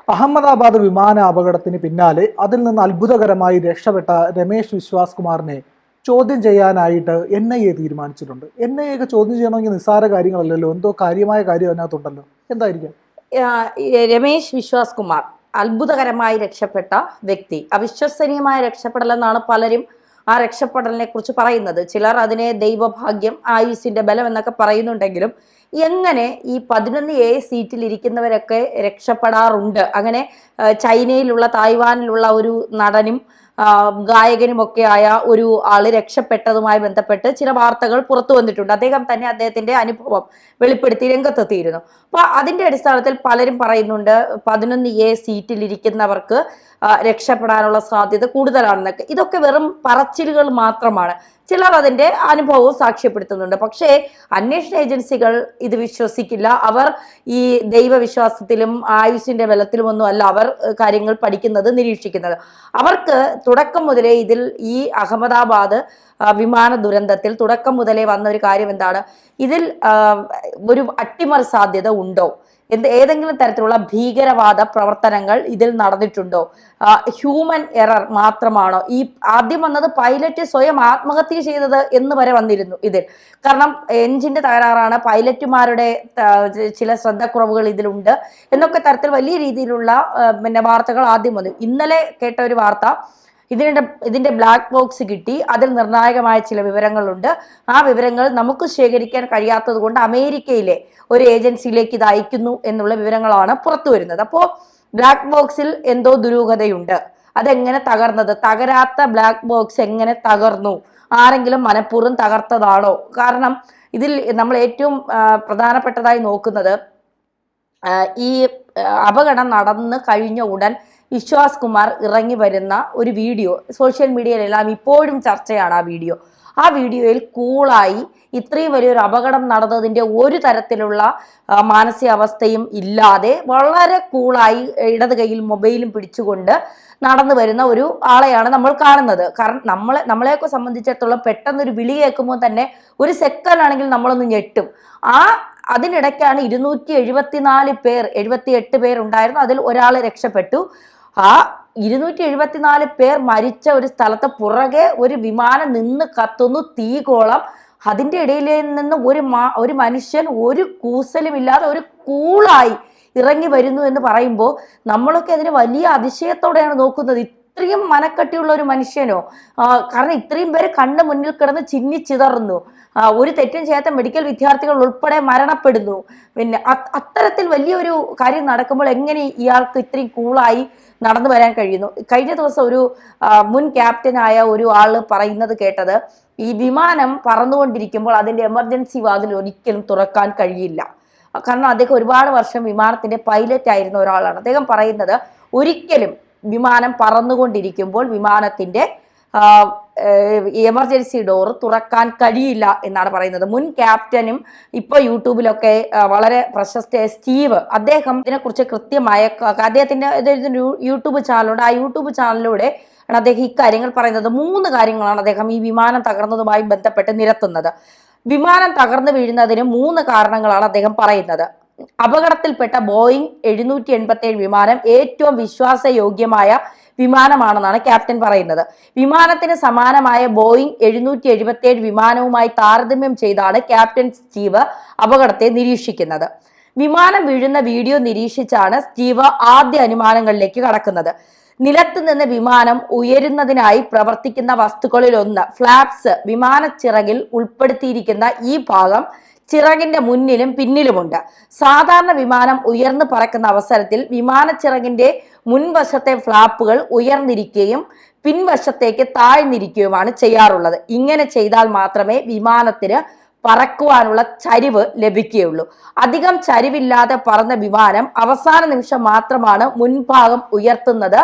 അഹമ്മദാബാദ് വിമാന അപകടത്തിന് പിന്നാലെ അതിൽ നിന്ന് അത്ഭുതകരമായി രക്ഷപ്പെട്ട രമേശ് വിശ്വാസ് കുമാറിനെ ചോദ്യം ചെയ്യാനായിട്ട് NIA തീരുമാനിച്ചിട്ടുണ്ട്. NIA ഒക്കെ ചോദ്യം ചെയ്യണമെങ്കിൽ നിസ്സാര കാര്യങ്ങളല്ലല്ലോ, എന്തോ കാര്യമായ കാര്യം അതിനകത്തുണ്ടല്ലോ. എന്തായിരിക്കും? രമേശ് വിശ്വാസ് കുമാർ അത്ഭുതകരമായി രക്ഷപ്പെട്ട വ്യക്തി, അവിശ്വസനീയമായ രക്ഷപ്പെടലെന്നാണ് പലരും ആ രക്ഷപ്പെടലിനെ കുറിച്ച് പറയുന്നത്. ചിലർ അതിനെ ദൈവഭാഗ്യം, ആയുസിന്റെ ബലം എന്നൊക്കെ പറയുന്നുണ്ടെങ്കിലും എങ്ങനെ ഈ 11A സീറ്റിൽ ഇരിക്കുന്നവരൊക്കെ രക്ഷപ്പെടാറുണ്ട്? അങ്ങനെ ചൈനയിലുള്ള, തായ്വാനിലുള്ള ഒരു നടനും ഗായകനുമൊക്കെ ആയ ഒരു ആള് രക്ഷപ്പെട്ടതുമായി ബന്ധപ്പെട്ട് ചില വാർത്തകൾ പുറത്തു വന്നിട്ടുണ്ട്. അദ്ദേഹം തന്നെ അദ്ദേഹത്തിന്റെ അനുഭവം വെളിപ്പെടുത്തി രംഗത്തെത്തിയിരുന്നു. അപ്പൊ അതിന്റെ അടിസ്ഥാനത്തിൽ പലരും പറയുന്നുണ്ട് 11A സീറ്റിൽ ഇരിക്കുന്നവർക്ക് രക്ഷപ്പെടാനുള്ള സാധ്യത കൂടുതലാണെന്നൊക്കെ. ഇതൊക്കെ വെറും പറച്ചിലുകൾ മാത്രമാണ്. ചിലർ അതിന്റെ അനുഭവവും സാക്ഷ്യപ്പെടുത്തുന്നുണ്ട്. പക്ഷേ അന്വേഷണ ഏജൻസികൾ ഇത് വിശ്വസിക്കില്ല. അവർ ഈ ദൈവവിശ്വാസത്തിലും ആയുസിന്റെ ബലത്തിലുമൊന്നും അല്ല അവർ കാര്യങ്ങൾ പഠിക്കുന്നത്, നിരീക്ഷിക്കുന്നത്. അവർക്ക് തുടക്കം മുതലേ ഇതിൽ ഈ അഹമ്മദാബാദ് വിമാന ദുരന്തത്തിൽ തുടക്കം മുതലേ വന്ന ഒരു കാര്യം എന്താണ്, ഇതിൽ ഒരു അട്ടിമറി സാധ്യത ഉണ്ടോ, ഏതെങ്കിലും തരത്തിലുള്ള ഭീകരവാദ പ്രവർത്തനങ്ങൾ ഇതിൽ നടന്നിട്ടുണ്ടോ, ഹ്യൂമൻ എറർ മാത്രമാണോ, ഈ ആദ്യം വന്നത് പൈലറ്റ് സ്വയം ആത്മഹത്യ ചെയ്തത് എന്ന് വരെ വന്നിരുന്നു ഇതിൽ. കാരണം എഞ്ചിന്റെ തകരാറാണ്, പൈലറ്റുമാരുടെ ചില ശ്രദ്ധക്കുറവുകൾ ഇതിലുണ്ട് എന്നൊക്കെ വലിയ രീതിയിലുള്ള വാർത്തകൾ ആദ്യം വന്നു. ഇന്നലെ കേട്ട ഒരു വാർത്ത, ഇതിന്റെ ബ്ലാക്ക് ബോക്സ് കിട്ടി, അതിൽ നിർണായകമായ ചില വിവരങ്ങളുണ്ട്. ആ വിവരങ്ങൾ നമുക്ക് ശേഖരിക്കാൻ കഴിയാത്തത് കൊണ്ട് അമേരിക്കയിലെ ഒരു ഏജൻസിയിലേക്ക് ഇത് അയക്കുന്നു എന്നുള്ള വിവരങ്ങളാണ് പുറത്തു വരുന്നത്. അപ്പോൾ ബ്ലാക്ക് ബോക്സിൽ എന്തോ ദുരൂഹതയുണ്ട്. അതെങ്ങനെ തകർന്നത്, തകരാത്ത ബ്ലാക്ക് ബോക്സ് എങ്ങനെ തകർന്നു, ആരെങ്കിലും മനഃപൂർവ്വം തകർത്തതാണോ? കാരണം ഇതിൽ നമ്മൾ ഏറ്റവും പ്രധാനപ്പെട്ടതായി നോക്കുന്നത്, ഈ അപകടം നടന്നു കഴിഞ്ഞ ഉടൻ വിശ്വാസ് കുമാർ ഇറങ്ങി വരുന്ന ഒരു വീഡിയോ സോഷ്യൽ മീഡിയയിലെല്ലാം ഇപ്പോഴും ചർച്ചയാണ്. ആ വീഡിയോയിൽ കൂളായി, ഇത്രയും വലിയൊരു അപകടം നടന്നതിൻ്റെ ഒരു തരത്തിലുള്ള മാനസികാവസ്ഥയും ഇല്ലാതെ വളരെ കൂളായി ഇടത് കൈയിൽ മൊബൈലും പിടിച്ചുകൊണ്ട് നടന്നു വരുന്ന ഒരു ആളെയാണ് നമ്മൾ കാണുന്നത്. കാരണം നമ്മളെയൊക്കെ സംബന്ധിച്ചിടത്തോളം പെട്ടെന്നൊരു വിളി കേൾക്കുമ്പോൾ തന്നെ ഒരു സെക്കൻഡ് ആണെങ്കിൽ നമ്മളൊന്ന് ഞെട്ടും. അതിനിടയ്ക്കാണ് 274 പേർ, 78 പേരുണ്ടായിരുന്നു, അതിൽ ഒരാൾ രക്ഷപ്പെട്ടു. ആ 274 പേർ മരിച്ച ഒരു സ്ഥലത്ത് പുറകെ ഒരു വിമാനം നിന്ന് കത്തുന്നു, തീകോളം. അതിൻ്റെ ഇടയിൽ നിന്ന് ഒരു മനുഷ്യൻ ഒരു കൂസലുമില്ലാതെ ഒരു കൂളായി ഇറങ്ങി വരുന്നു എന്ന് പറയുമ്പോൾ നമ്മളൊക്കെ അതിന് വലിയ അതിശയത്തോടെയാണ് നോക്കുന്നത്. ഇത്രയും മനക്കട്ടിയുള്ള ഒരു മനുഷ്യനോ? കാരണം ഇത്രയും പേര് കണ്ണ് മുന്നിൽ കിടന്ന് ചിന്നിച്ചിതറുന്നു, ഒരു തെറ്റും ചെയ്യാത്ത മെഡിക്കൽ വിദ്യാർത്ഥികൾ ഉൾപ്പെടെ മരണപ്പെടുന്നു. പിന്നെ അത്തരത്തിൽ വലിയൊരു കാര്യം നടക്കുമ്പോൾ എങ്ങനെ ഇയാൾക്ക് ഇത്രയും കൂളായി നടന്നു വരാൻ കഴിയുന്നു? കഴിഞ്ഞ ദിവസം ഒരു മുൻ ക്യാപ്റ്റനായ ഒരു ആള് പറയുന്നത് കേട്ടത്, ഈ വിമാനം പറന്നുകൊണ്ടിരിക്കുമ്പോൾ അതിന്റെ എമർജൻസി വാതിൽ ഒരിക്കലും തുറക്കാൻ കഴിയില്ല. കാരണം അദ്ദേഹം ഒരുപാട് വർഷം വിമാനത്തിന്റെ പൈലറ്റ് ആയിരുന്ന ഒരാളാണ്. അദ്ദേഹം പറയുന്നത് ഒരിക്കലും വിമാനം പറന്നുകൊണ്ടിരിക്കുമ്പോൾ വിമാനത്തിന്റെ എമർജൻസി ഡോർ തുറക്കാൻ കഴിയില്ല എന്നാണ് പറയുന്നത്. മുൻ ക്യാപ്റ്റനും ഇപ്പൊ യൂട്യൂബിലൊക്കെ വളരെ പ്രശസ്തയായ സ്റ്റീവ്, അദ്ദേഹം ഇതിനെക്കുറിച്ച് കൃത്യമായ അദ്ദേഹത്തിന്റെ യൂട്യൂബ് ചാനലുണ്ട്. ആ യൂട്യൂബ് ചാനലിലൂടെ ആണ് അദ്ദേഹം ഇക്കാര്യങ്ങൾ പറയുന്നത്. 3 കാര്യങ്ങളാണ് അദ്ദേഹം ഈ വിമാനം തകർന്നതുമായി ബന്ധപ്പെട്ട് നിരത്തുന്നത്. വിമാനം തകർന്നു വീഴുന്നതിന് 3 കാരണങ്ങളാണ് അദ്ദേഹം പറയുന്നത്. അപകടത്തിൽപ്പെട്ട ബോയിങ് 787 വിമാനം ഏറ്റവും വിശ്വാസയോഗ്യമായ വിമാനമാണെന്നാണ് ക്യാപ്റ്റൻ പറയുന്നത്. വിമാനത്തിന് സമാനമായ ബോയിങ് 777 വിമാനവുമായി താരതമ്യം ചെയ്താണ് ക്യാപ്റ്റൻ സ്റ്റീവ് അപകടത്തെ നിരീക്ഷിക്കുന്നത്. വിമാനം വീഴുന്ന വീഡിയോ നിരീക്ഷിച്ചാണ് സ്റ്റീവ് ആദ്യ അനുമാനങ്ങളിലേക്ക് കടക്കുന്നത്. നിലത്ത് നിന്ന് വിമാനം ഉയരുന്നതിനായി പ്രവർത്തിക്കുന്ന വസ്തുക്കളിലൊന്ന് ഫ്ലാപ്സ്. വിമാനച്ചിറകിൽ ഉൾപ്പെടുത്തിയിരിക്കുന്ന ഈ ഭാഗം ചിറകിന്റെ മുന്നിലും പിന്നിലുമുണ്ട്. സാധാരണ വിമാനം ഉയർന്നു പറക്കുന്ന അവസരത്തിൽ വിമാനച്ചിറകിന്റെ മുൻവശത്തെ ഫ്ലാപ്പുകൾ ഉയർന്നിരിക്കുകയും പിൻവശത്തേക്ക് താഴ്ന്നിരിക്കുകയുമാണ് ചെയ്യാറുള്ളത്. ഇങ്ങനെ ചെയ്താൽ മാത്രമേ വിമാനത്തിന് പറക്കുവാനുള്ള ചരിവ് ലഭിക്കുകയുള്ളൂ. അധികം ചരിവില്ലാതെ പറന്ന വിമാനം അവസാന നിമിഷം മാത്രമാണ് മുൻഭാഗം ഉയർത്തുന്നത്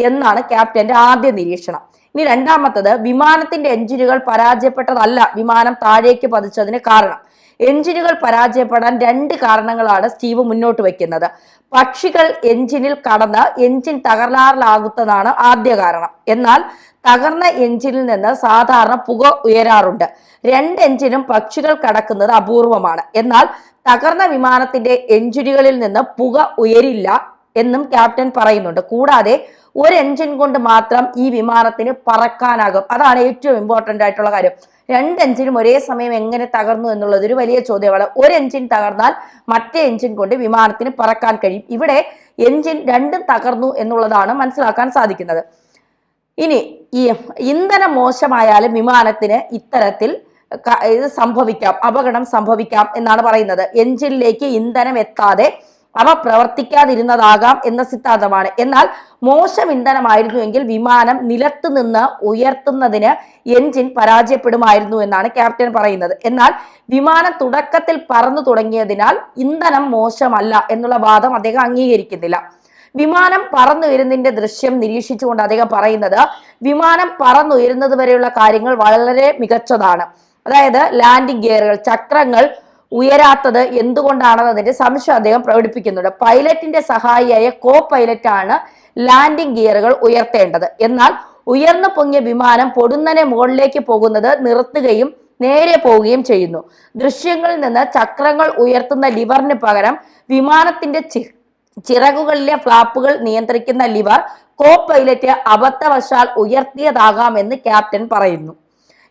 എന്നാണ് ക്യാപ്റ്റന്റെ ആദ്യ നിരീക്ഷണം. ഇനി രണ്ടാമത്തത്, വിമാനത്തിന്റെ എഞ്ചിനുകൾ പരാജയപ്പെട്ടതല്ല വിമാനം താഴേക്ക് പതിച്ചതിന് കാരണം. എഞ്ചിനുകൾ പരാജയപ്പെടാൻ 2 കാരണങ്ങളാണ് സ്റ്റീവ് മുന്നോട്ട് വയ്ക്കുന്നത്. പക്ഷികൾ എഞ്ചിനിൽ കടന്ന് എഞ്ചിൻ തകരാറിലാകുന്നതാണ് ആദ്യ കാരണം. എന്നാൽ തകർന്ന എഞ്ചിനിൽ നിന്ന് സാധാരണ പുക ഉയരാറുണ്ട്. 2 എഞ്ചിനും പക്ഷികൾ കടക്കുന്നത് അപൂർവമാണ്. എന്നാൽ തകർന്ന വിമാനത്തിന്റെ എഞ്ചിനുകളിൽ നിന്ന് പുക ഉയരില്ല എന്നും ക്യാപ്റ്റൻ പറയുന്നുണ്ട്. കൂടാതെ ഒരു എഞ്ചിൻ കൊണ്ട് മാത്രം ഈ വിമാനത്തിന് പറക്കാനാകും. അതാണ് ഏറ്റവും ഇമ്പോർട്ടന്റ് ആയിട്ടുള്ള കാര്യം. 2 എഞ്ചിനും ഒരേ സമയം എങ്ങനെ തകർന്നു എന്നുള്ളത് ഒരു വലിയ ചോദ്യമാണ്. ഒരു എഞ്ചിൻ തകർന്നാൽ മറ്റേ എഞ്ചിൻ കൊണ്ട് വിമാനത്തിന് പറക്കാൻ കഴിയും. ഇവിടെ എഞ്ചിൻ രണ്ടും തകർന്നു എന്നുള്ളതാണ് മനസ്സിലാക്കാൻ സാധിക്കുന്നത്. ഇനി ഈ ഇന്ധനം മോശമായാലും വിമാനത്തിന് ഇത്തരത്തിൽ ഇത് സംഭവിക്കാം, അപകടം സംഭവിക്കാം എന്നാണ് പറയുന്നത്. എഞ്ചിനിലേക്ക് ഇന്ധനം എത്താതെ അവ പ്രവർത്തിക്കാതിരുന്നതാകാം എന്ന സിദ്ധാന്തമാണ്. എന്നാൽ മോശം ഇന്ധനമായിരുന്നുവെങ്കിൽ വിമാനം നിലത്ത് നിന്ന് ഉയർത്തുന്നതിന് എഞ്ചിൻ പരാജയപ്പെടുമായിരുന്നു എന്നാണ് ക്യാപ്റ്റൻ പറയുന്നത്. എന്നാൽ വിമാനം തുടക്കത്തിൽ പറന്നു തുടങ്ങിയതിനാൽ ഇന്ധനം മോശമല്ല എന്നുള്ള വാദം അദ്ദേഹം അംഗീകരിക്കുന്നില്ല. വിമാനം പറന്നുയരുന്നതിന്റെ ദൃശ്യം നിരീക്ഷിച്ചുകൊണ്ട് അദ്ദേഹം പറയുന്നത് വിമാനം പറന്നുയരുന്നത് വരെയുള്ള കാര്യങ്ങൾ വളരെ മികച്ചതാണ്. അതായത് ലാൻഡിംഗ് ഗിയറുകൾ, ചക്രങ്ങൾ ഉയരാത്തത് എന്തുകൊണ്ടാണെന്നതിന്റെ സംശയം അദ്ദേഹം പ്രകടിപ്പിക്കുന്നുണ്ട്. പൈലറ്റിന്റെ സഹായിയായ കോ പൈലറ്റാണ് ലാൻഡിംഗ് ഗിയറുകൾ ഉയർത്തേണ്ടത്. എന്നാൽ ഉയർന്നു പൊങ്ങിയ വിമാനം പൊടുന്നനെ മുകളിലേക്ക് പോകുന്നത് നിർത്തുകയും നേരെ പോവുകയും ചെയ്യുന്നു. ദൃശ്യങ്ങളിൽ നിന്ന് ചക്രങ്ങൾ ഉയർത്തുന്ന ലിവറിന് പകരം വിമാനത്തിന്റെ ചിറകുകളിലെ ഫ്ലാപ്പുകൾ നിയന്ത്രിക്കുന്ന ലിവർ കോ പൈലറ്റ് അബദ്ധവശാൽ ഉയർത്തിയതാകാമെന്ന് ക്യാപ്റ്റൻ പറയുന്നു.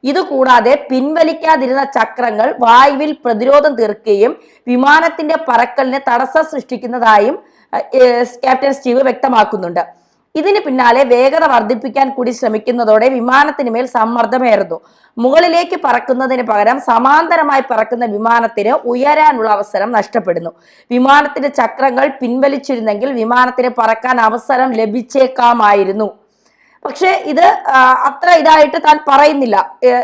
ഇതുകൂടാതെ പിൻവലിക്കാതിരുന്ന ചക്രങ്ങൾ വായുവിൽ പ്രതിരോധം തീർക്കുകയും വിമാനത്തിന്റെ പറക്കലിന് തടസ്സം സൃഷ്ടിക്കുന്നതായും ക്യാപ്റ്റൻ സ്റ്റീവ് വ്യക്തമാക്കുന്നുണ്ട്. ഇതിന് പിന്നാലെ വേഗത വർദ്ധിപ്പിക്കാൻ കൂടി ശ്രമിക്കുന്നതോടെ വിമാനത്തിന് മേൽ സമ്മർദ്ദമേറുന്നു. മുകളിലേക്ക് പറക്കുന്നതിന് പകരം സമാന്തരമായി പറക്കുന്ന വിമാനത്തിന് ഉയരാനുള്ള അവസരം നഷ്ടപ്പെടുന്നു. വിമാനത്തിന്റെ ചക്രങ്ങൾ പിൻവലിച്ചിരുന്നെങ്കിൽ വിമാനത്തിന് പറക്കാൻ അവസരം ലഭിച്ചേക്കാമായിരുന്നു. പക്ഷെ ഇത് അത്ര ഇതായിട്ട് താൻ പറയുന്നില്ല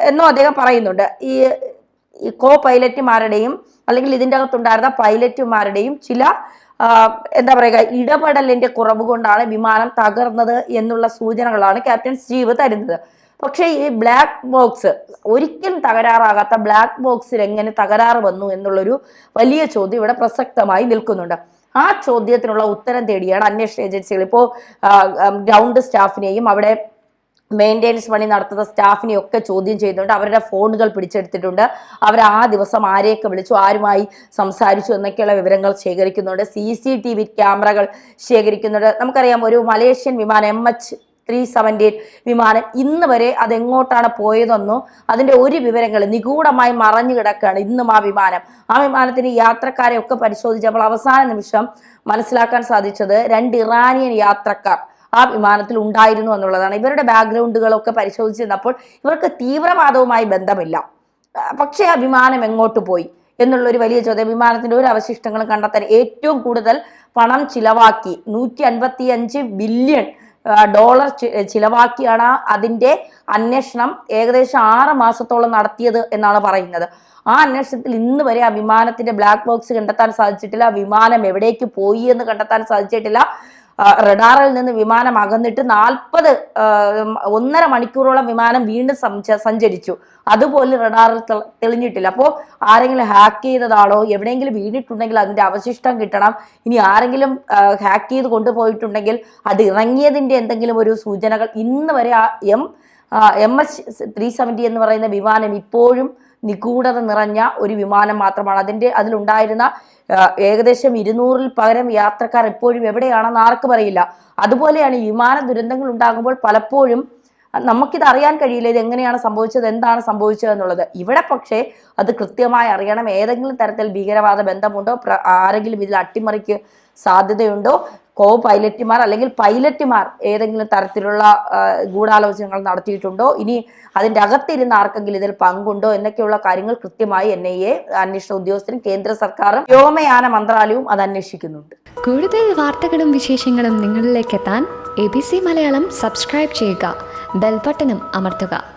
എന്നും അദ്ദേഹം പറയുന്നുണ്ട്. ഈ കോ പൈലറ്റുമാരുടെയും അല്ലെങ്കിൽ ഇതിൻ്റെ അകത്തുണ്ടായിരുന്ന പൈലറ്റുമാരുടെയും ചില എന്താ പറയുക ഇടപെടലിന്റെ കുറവ് കൊണ്ടാണ് വിമാനം തകർന്നത് എന്നുള്ള സൂചനകളാണ് ക്യാപ്റ്റൻ സ്റ്റീവ് തരുന്നത്. പക്ഷേ ഈ ബ്ലാക്ക് ബോക്സ്, ഒരിക്കലും തകരാറാകാത്ത ബ്ലാക്ക് ബോക്സിൽ എങ്ങനെ തകരാറ് വന്നു എന്നുള്ളൊരു വലിയ ചോദ്യം ഇവിടെ പ്രസക്തമായി നിൽക്കുന്നുണ്ട്. ആ ചോദ്യത്തിനുള്ള ഉത്തരം തേടിയാണ് അന്വേഷണ ഏജൻസികൾ ഇപ്പോൾ ഗ്രൗണ്ട് സ്റ്റാഫിനെയും അവിടെ മെയിൻ്റെനൻസ് പണി നടത്തുന്ന സ്റ്റാഫിനെയും ഒക്കെ ചോദ്യം ചെയ്യുന്നുണ്ട്. അവരുടെ ഫോണുകൾ പിടിച്ചെടുത്തിട്ടുണ്ട്. അവർ ആ ദിവസം ആരെയൊക്കെ വിളിച്ചു, ആരുമായി സംസാരിച്ചു എന്നൊക്കെയുള്ള വിവരങ്ങൾ ശേഖരിക്കുന്നുണ്ട്. CCTV ക്യാമറകൾ ശേഖരിക്കുന്നുണ്ട്. നമുക്കറിയാം ഒരു മലേഷ്യൻ വിമാനം MH370 വിമാനം ഇന്ന് വരെ അതെങ്ങോട്ടാണ് പോയതെന്നോ അതിന്റെ ഒരു വിവരങ്ങൾ നിഗൂഢമായി മറഞ്ഞു കിടക്കുകയാണ് ഇന്നും ആ വിമാനത്തിന് യാത്രക്കാരെ ഒക്കെ പരിശോധിച്ചപ്പോൾ അവസാന നിമിഷം മനസ്സിലാക്കാൻ സാധിച്ചത് 2 ഇറാനിയൻ യാത്രക്കാർ ആ വിമാനത്തിൽ ഉണ്ടായിരുന്നു എന്നുള്ളതാണ്. ഇവരുടെ ബാക്ക്ഗ്രൗണ്ടുകളൊക്കെ പരിശോധിച്ചിരുന്നപ്പോൾ ഇവർക്ക് തീവ്രവാദവുമായി ബന്ധമില്ല. പക്ഷേ ആ വിമാനം എങ്ങോട്ട് പോയി എന്നുള്ളൊരു വലിയ ചോദ്യം. വിമാനത്തിന്റെ ഒരു അവശിഷ്ടങ്ങളും കണ്ടെത്താൻ ഏറ്റവും കൂടുതൽ പണം ചിലവാക്കി $155 ബില്യൺ ചിലവാക്കിയാണ് അതിന്റെ അന്വേഷണം ഏകദേശം 6 മാസത്തോളം നടത്തിയത് എന്നാണ് പറയുന്നത്. ആ അന്വേഷണത്തിൽ ഇന്ന് വരെ ആ വിമാനത്തിന്റെ ബ്ലാക്ക് ബോക്സ് കണ്ടെത്താൻ സാധിച്ചിട്ടില്ല. വിമാനം എവിടേക്ക് പോയി എന്ന് കണ്ടെത്താൻ സാധിച്ചിട്ടില്ല. റഡാറിൽ നിന്ന് വിമാനം അകന്നിട്ട് 1.5 മണിക്കൂറോളം വിമാനം വീണ്ടും സഞ്ചരിച്ചു. അതുപോലെ റഡാറിൽ തെളിഞ്ഞിട്ടില്ല. അപ്പോൾ ആരെങ്കിലും ഹാക്ക് ചെയ്തതാണോ, എവിടെയെങ്കിലും വീണിട്ടുണ്ടെങ്കിൽ അതിന്റെ അവശിഷ്ടം കിട്ടണം. ഇനി ആരെങ്കിലും ഹാക്ക് ചെയ്ത് കൊണ്ടുപോയിട്ടുണ്ടെങ്കിൽ അത് ഇറങ്ങിയതിന്റെ എന്തെങ്കിലും ഒരു സൂചനകൾ. ഇന്ന് വരെ ആ MH370 എന്ന് പറയുന്ന വിമാനം ഇപ്പോഴും നിഗൂഢത നിറഞ്ഞ ഒരു വിമാനം മാത്രമാണ്. അതിലുണ്ടായിരുന്ന ഏകദേശം 200-ൽ പരം യാത്രക്കാർ എപ്പോഴും എവിടെയാണെന്ന് ആർക്കും അറിയില്ല. അതുപോലെയാണ് വിമാന ദുരന്തങ്ങൾ ഉണ്ടാകുമ്പോൾ പലപ്പോഴും നമുക്കിത് അറിയാൻ കഴിയില്ല, ഇത് എങ്ങനെയാണ് സംഭവിച്ചത്, എന്താണ് സംഭവിച്ചത് എന്നുള്ളത്. ഇവിടെ പക്ഷേ അത് കൃത്യമായി അറിയണം. ഏതെങ്കിലും തരത്തിൽ ഭീകരവാദ ബന്ധമുണ്ടോ, ആരെങ്കിലും ഇതിൽ അട്ടിമറിക്ക് സാധ്യതയുണ്ടോ, കോ പൈലറ്റുമാർ അല്ലെങ്കിൽ പൈലറ്റുമാർ ഏതെങ്കിലും തരത്തിലുള്ള ഗൂഢാലോചനകൾ നടത്തിയിട്ടുണ്ടോ, ഇനി അതിൻ്റെ അകത്തിരുന്ന ആർക്കെങ്കിലും ഇതിൽ പങ്കുണ്ടോ എന്നൊക്കെയുള്ള കാര്യങ്ങൾ കൃത്യമായി NIA അന്വേഷണ ഉദ്യോഗസ്ഥരും കേന്ദ്ര സർക്കാരും വ്യോമയാന മന്ത്രാലയവും അത് അന്വേഷിക്കുന്നുണ്ട്. കൂടുതൽ വാർത്തകളും വിശേഷങ്ങളും നിങ്ങളിലേക്ക് എത്താൻ ABC മലയാളം സബ്സ്ക്രൈബ് ചെയ്യുക, ബെൽ ബട്ടണും അമർത്തുക.